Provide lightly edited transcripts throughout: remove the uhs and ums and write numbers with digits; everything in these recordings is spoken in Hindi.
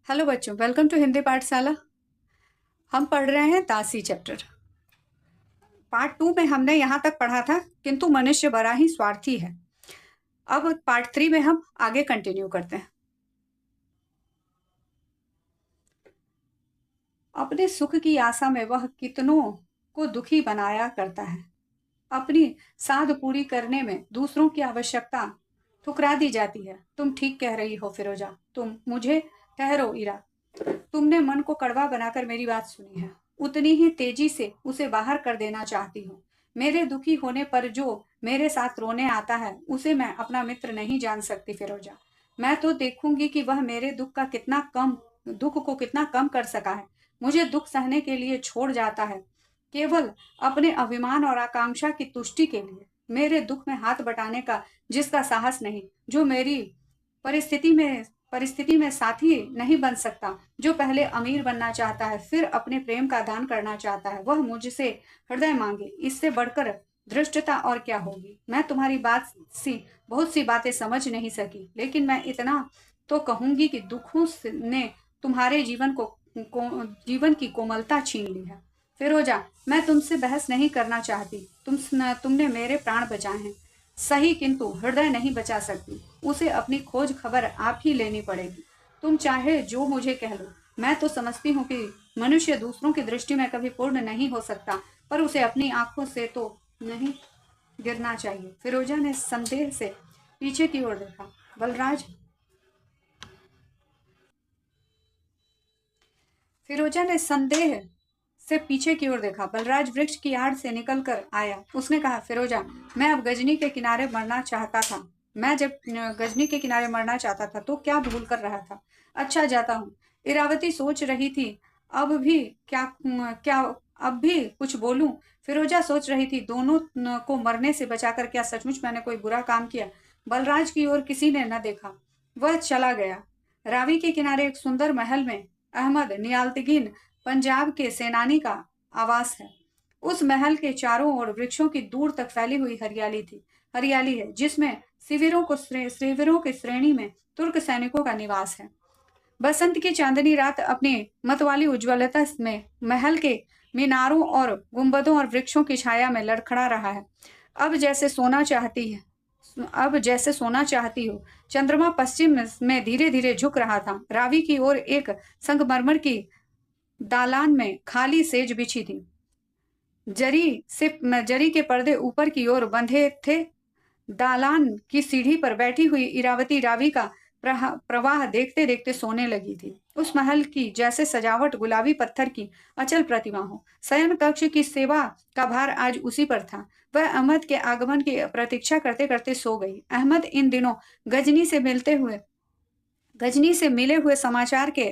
हेलो बच्चों, वेलकम टू हिंदी पाठशाला। हम पढ़ रहे हैं दासी चैप्टर। पार्ट 2 में हमने यहाँ तक पढ़ा था, किंतु मनुष्य बड़ा ही स्वार्थी है। अब पार्ट 3 में हम आगे कंटिन्यू करते हैं। अपने सुख की आशा में वह कितनों को दुखी बनाया करता है। अपनी साध पूरी करने में दूसरों की आवश्यकता ठुकरा दी जाती है। तुम ठीक कह रही हो फिरोजा। तुम मुझे ठहरो इरा। तुमने मन को कड़वा बनाकर मेरी बात सुनी है, उतनी ही तेजी से उसे बाहर कर देना चाहती हूँ। मेरे दुखी होने पर जो मेरे साथ रोने आता है उसे मैं अपना मित्र नहीं जान सकती फिरोजा। मैं तो देखूंगी कि वह मेरे दुख को कितना कम कर सका है। मुझे दुख सहने के लिए छोड़ जाता है, केवल अपने अभिमान और आकांक्षा की तुष्टि के लिए। मेरे दुख में हाथ बटाने का जिसका साहस नहीं, जो मेरी परिस्थिति में परिस्थिति में साथी नहीं बन सकता, जो पहले अमीर बनना चाहता है फिर अपने प्रेम का दान करना चाहता है, वह मुझसे हृदय मांगे। इससे बढ़कर धृष्टता और क्या होगी। मैं तुम्हारी बहुत सी बातें समझ नहीं सकी, लेकिन मैं इतना तो कहूंगी कि ने तुम्हारे जीवन की कोमलता छीन ली है। फिरोजा, मैं तुमसे बहस नहीं करना चाहती। तुमने मेरे प्राण बचाए हैं सही, किंतु हृदय नहीं बचा सकती। उसे अपनी खोज खबर आप ही लेनी पड़ेगी। तुम चाहे जो मुझे कह लो। मैं तो समझती हूँ कि मनुष्य दूसरों की दृष्टि में कभी पूर्ण नहीं हो सकता, पर उसे अपनी आंखों से तो नहीं गिरना चाहिए। फिरोजा ने संदेह से पीछे की ओर देखा। बलराज फिरोजा ने संदेह से पीछे की ओर देखा। बलराज वृक्ष की आड़ से निकल कर आया। उसने कहा, फिरोजा, मैं अब गजनी के किनारे मरना चाहता था। मैं जब गजनी के किनारे मरना चाहता था तो क्या भूल कर रहा था। अच्छा, जाता हूँ। इरावती सोच रही थी, अब भी क्या क्या अब भी कुछ बोलूं। फिरोजा सोच रही थी, दोनों को मरने से बचाकर क्या सचमुच मैंने कोई बुरा काम किया। बलराज की ओर किसी ने न देखा। वह चला गया। रावी के किनारे एक सुंदर महल में अहमद नियालतगीन पंजाब के सेनानी का आवास है। उस महल के चारों ओर वृक्षों की दूर तक फैली हुई हरियाली है, जिसमें शिविरों की श्रेणी में तुर्क सैनिकों का निवास है। बसंत की चांदनी रात अपनी मतवाली उज्ज्वलता में महल के मीनारों और गुंबदों और वृक्षों की छाया में लड़खड़ा रहा है। अब जैसे सोना चाहती है अब जैसे सोना चाहती हो। चंद्रमा पश्चिम में धीरे धीरे झुक रहा था। रावी की ओर एक संगमरमर की दालान में खाली सेज बिछी थी। जरी के पर्दे ऊपर की ओर बंधे थे। दालान की सीढ़ी पर बैठी हुई इरावती रावी का प्रवाह देखते देखते सोने लगी थी। उस महल की जैसे सजावट गुलाबी पत्थर की अचल प्रतिमा हो। शयन कक्ष की सेवा का भार आज उसी पर था। वह अहमद के आगमन की प्रतीक्षा करते करते सो गई। अहमद इन दिनों गजनी से मिले हुए समाचार के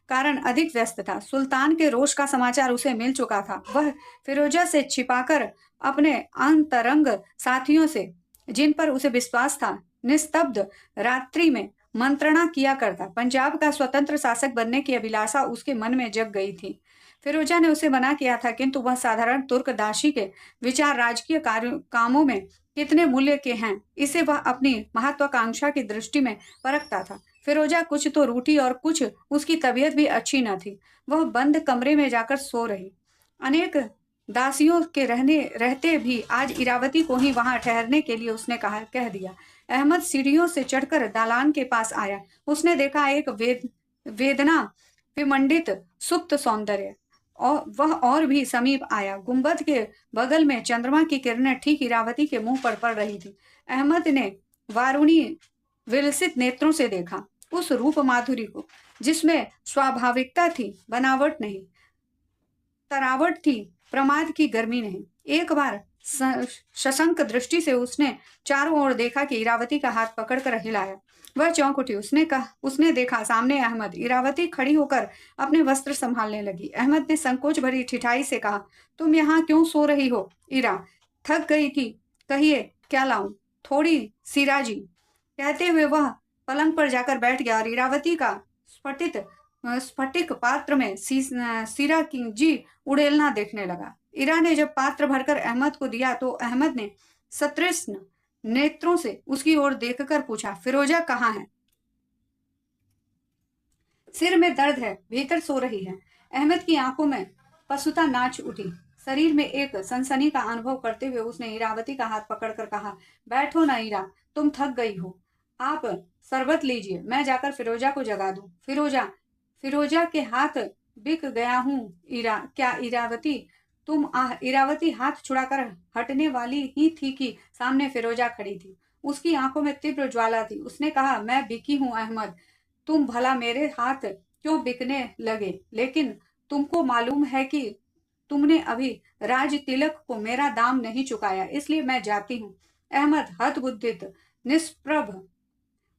कारण अधिक व्यस्त था। सुल्तान के रोष का समाचार उसे मिल चुका था। वह फिरोजा से छिपाकर अपने अंतरंग साथियों से, जिन पर उसे विश्वास था, निस्तब्ध रात्रि में मंत्रणा किया करता। पंजाब का स्वतंत्र शासक बनने की अभिलाषा उसके मन में जग गई थी। फिरोजा ने उसे मना किया था, किंतु वह साधारण तुर्क दासी के विचार राजकीय कामों में कितने मूल्य के हैं, इसे वह अपनी महत्वाकांक्षा की दृष्टि में परखता था। फिरोजा कुछ तो रूठी और कुछ उसकी तबीयत भी अच्छी न थी। वह बंद कमरे में जाकर सो रही। अनेक दासियों के रहते भी आज इरावती को ही वहां ठहरने के लिए उसने कह दिया। अहमद सीढ़ियों से चढ़कर दालान के पास आया। उसने देखा एक वेदना विमंडित सुप्त सौंदर्य, और वह और भी समीप आया। गुंबद के बगल में चंद्रमा की किरणें ठीक इरावती के मुंह पर पड़ रही थी। अहमद ने वारुणी विलसित नेत्रों से देखा उस रूप माधुरी को, जिसमें स्वाभाविकता थी, बनावट नहीं, तरावट थी, प्रमाद की गर्मी नहीं। एक बार सशंक दृष्टि से उसने चारों ओर देखा कि इरावती का हाथ पकड़कर हिलाया। वह चौंक उठी। उसने देखा सामने अहमद। इरावती खड़ी होकर अपने वस्त्र संभालने लगी। अहमद ने संकोच भरी ठिठाई से कहा, तुम यहाँ क्यों सो रही हो इरा? थक गई थी? कहिए क्या लाऊं? थोड़ी सिराजी। कहते हुए वह पलंग पर जाकर बैठ गया और इरावती का स्फटिक पात्र में सीरा की जी उड़ेलना देखने लगा। इरा ने जब पात्र भरकर अहमद को दिया तो अहमद ने सतृष्ण नेत्रों से उसकी ओर देखकर पूछा, फिरोजा कहाँ है? सिर में दर्द है, भीतर सो रही है। अहमद की आंखों में पसुता नाच उठी। शरीर में एक सनसनी का अनुभव करते हुए उसने इरावती का हाथ पकड़कर कहा, बैठो ना इरा, तुम थक गई हो। आप शरबत लीजिए, मैं जाकर फिरोजा को जगा दूं। फिरोजा, फिरोजा के हाथ बिक गया हूँ। इरा, क्या इरावती? तुम इरावती हाथ छुड़ाकर हटने वाली ही थी कि सामने फिरोजा खड़ी थी। उसकी आंखों में तीव्र ज्वाला थी। उसने कहा, मैं बिकी हूँ अहमद। तुम भला मेरे हाथ क्यों बिकने लगे? लेकिन तुमको मालूम है कि तुमने अभी राज तिलक को मेरा दाम नहीं चुकाया, इसलिए मैं जाती हूँ। अहमद हतबुद्धित, निष्प्रभ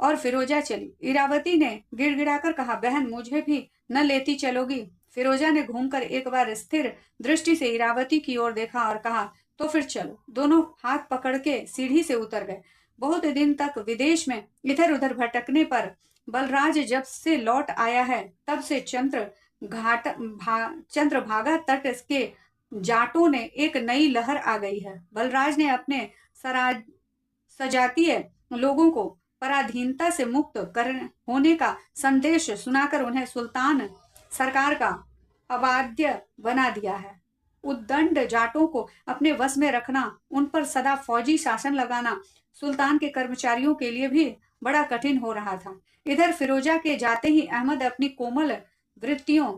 और फिरोजा चली। इरावती ने गिड़गिड़ाकर कहा, बहन मुझे भी न लेती चलोगी? फिरोजा ने घूमकर एक बार स्थिर दृष्टि से इरावती की ओर देखा और कहा, तो फिर चलो। दोनों हाथ पकड़ के सीढ़ी से उतर गए। बहुत दिन तक विदेश में इधर उधर भटकने पर बलराज जब से लौट आया है, तब से चंद्रभागा तट के जाटों ने एक नई लहर आ गई है। बलराज ने अपने सराज सजातीय लोगों को पराधीनता से मुक्त कर होने का संदेश सुनाकर उन्हें सुल्तान सरकार का अवाध्य बना दिया है। उद्दंड जाटों को अपने वश में रखना, उन पर सदा फौजी शासन लगाना सुल्तान के कर्मचारियों के लिए भी बड़ा कठिन हो रहा था। इधर फिरोजा के जाते ही अहमद अपनी कोमल वृत्तियों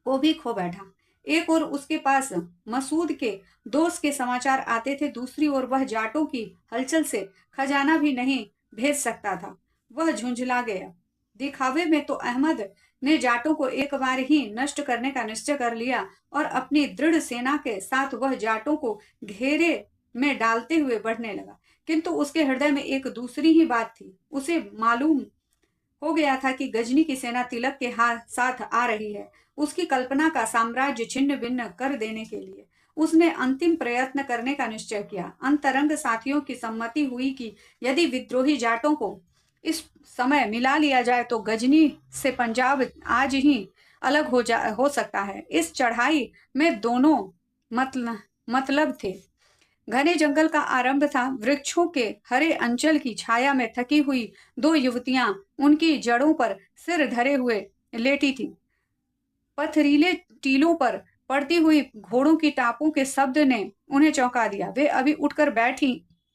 को भी खो बैठा। एक ओर उसके पास मसूद के दोस्त के समाचार आते थे, दूसरी ओर वह जाटों की हलचल से खजाना भी नहीं भेज सकता था। वह झुंझला गया। दिखावे में तो अहमद ने जाटों को एक बार ही नष्ट करने का निश्चय कर लिया और अपनी दृढ़ सेना के साथ वह जाटों को घेरे में डालते हुए बढ़ने लगा। किंतु उसके हृदय में एक दूसरी ही बात थी। उसे मालूम हो गया था कि गजनी की सेना तिलक के साथ आ रही है, उसकी कल्पना का साम्राज्य छिन्न भिन्न कर देने के लिए। उसने अंतिम प्रयत्न करने का निश्चय किया। अंतरंग साथियों की सम्मति हुई कि यदि विद्रोही जाटों को इस समय मिला लिया जाए तो गजनी से पंजाब आज ही अलग हो सकता है। इस चढ़ाई में दोनों मतलब थे। घने जंगल का आरंभ था। वृक्षों के हरे अंचल की छाया में थकी हुई दो युवतियां उनकी जड़ों पर सिर धरे हुए लेटी थी। पथरीले टीलों पर पड़ती हुई घोड़ों की टापों के शब्द ने उन्हें चौंका दिया। वे अभी उठकर बैठी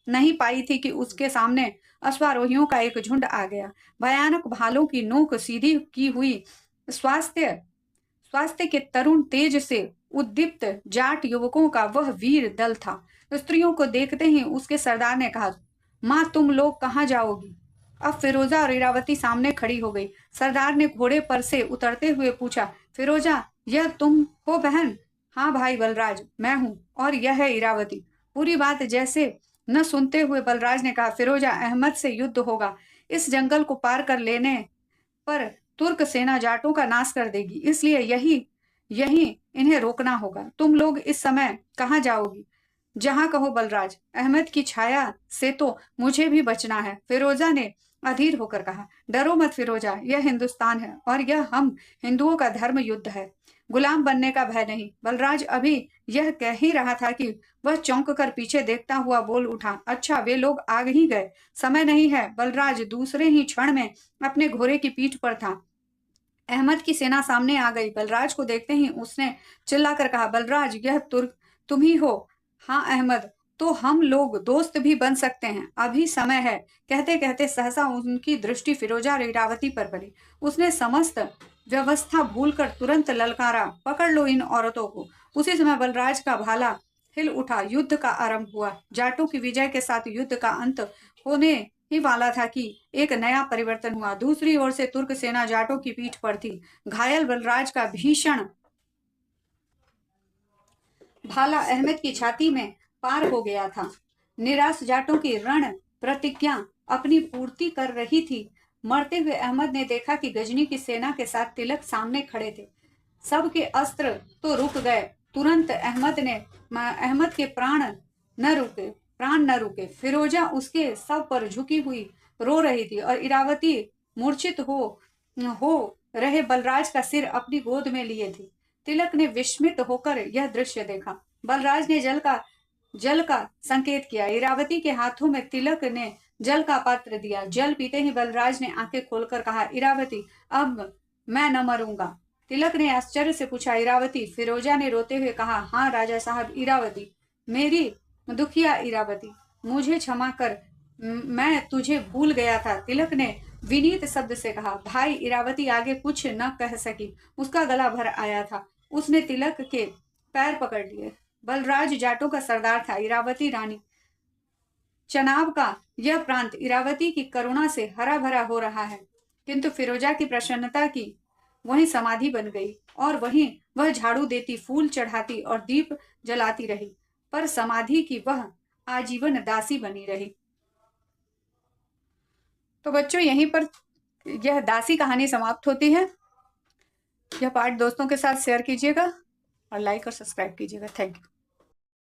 नहीं पाई थी कि उसके सामने अश्वारोहियों का एक झुंड आ गया। भयानक भालों की नोक सीधी की हुई, स्वास्थ्य स्वास्थ्य के तरुण तेज से उद्दीप्त जाट युवकों का वह वीर दल था। स्त्रियों को देखते ही उसके सरदार ने कहा, माँ तुम लोग कहाँ जाओगी? अब फिरोजा और इरावती सामने खड़ी हो गई। सरदार ने घोड़े पर से उतरते हुए पूछा, फिरोजा यह तुम हो बहन? हाँ भाई बलराज, मैं हूँ, और यह है इरावती। पूरी बात जैसे न सुनते हुए बलराज ने कहा, फिरोजा अहमद से युद्ध होगा। इस जंगल को पार कर लेने पर तुर्क सेना जाटों का नाश कर देगी, इसलिए यही यही इन्हें रोकना होगा। तुम लोग इस समय कहाँ जाओगी? जहां कहो बलराज। अहमद की छाया से तो मुझे भी बचना है। फिरोजा ने अधीर होकर कहा, डरो मत फिरोजा, यह हिंदुस्तान है और यह हम हिंदुओं का धर्म युद्ध है। गुलाम बनने का भय नहीं। बलराज अभी यह कह ही रहा था कि वह चौंक कर पीछे देखता हुआ बोल उठा, अच्छा वे लोग आग ही गए, समय नहीं है। बलराज दूसरे ही क्षण में अपने घोड़े की पीठ पर था। अहमद की सेना सामने आ गई। बलराज को देखते ही उसने चिल्लाकर कहा, बलराज यह तुम ही हो? हाँ अहमद, तो हम लोग दोस्त भी बन सकते हैं, अभी समय है। कहते कहते सहसा उनकी दृष्टि फिरोजा और इरावती पर पड़ी। उसने समस्त व्यवस्था भूलकर तुरंत ललकारा, पकड़ लो इन औरतों को। उसी समय बलराज का भाला हिल उठा। युद्ध का आरंभ हुआ। जाटों की विजय के साथ युद्ध का अंत होने ही वाला था कि एक नया परिवर्तन हुआ। दूसरी ओर से तुर्क सेना जाटों की पीठ पर थी। घायल बलराज का भीषण भाला अहमद की छाती में पार हो गया था। निराश जाटों की रण प्रतिज्ञा अपनी पूर्ति कर रही थी। मरते हुए अहमद ने देखा कि गजनी की सेना के साथ तिलक सामने खड़े थे। सबके अस्त्र तो रुक गए। तुरंत अहमद के प्राण न रुके। फिरोजा उसके सब पर झुकी हुई रो रही थी और इरावती मूर्छित हो रहे बलराज का सिर अपनी गोद में लिए थी। तिलक ने विस्मित होकर यह दृश्य देखा। बलराज ने जल का संकेत किया। इरावती के हाथों में तिलक ने जल का पात्र दिया। जल पीते ही बलराज ने आंखें खोलकर कहा, इरावती अब मैं न मरूंगा। तिलक ने आश्चर्य से पूछा, इरावती? फिरोजा ने रोते हुए कहा, हाँ राजा साहब, इरावती, मेरी दुखिया इरावती, मुझे क्षमा कर, मैं तुझे भूल गया था। तिलक ने विनीत शब्द से कहा। भाई इरावती आगे कुछ न कह सकी, उसका गला भर आया था। उसने तिलक के पैर पकड़ लिए। बलराज जाटों का सरदार था। इरावती रानी चनाब का यह प्रांत इरावती की करुणा से हरा भरा हो रहा है। किंतु फिरोजा की प्रसन्नता की वहीं समाधि बन गई, और वहीं वह झाड़ू देती, फूल चढ़ाती और दीप जलाती रही, पर समाधि की वह आजीवन दासी बनी रही। तो बच्चों, यहीं पर यह दासी कहानी समाप्त होती है। यह पाठ दोस्तों के साथ शेयर कीजिएगा और लाइक और सब्सक्राइब कीजिएगा। Thank you.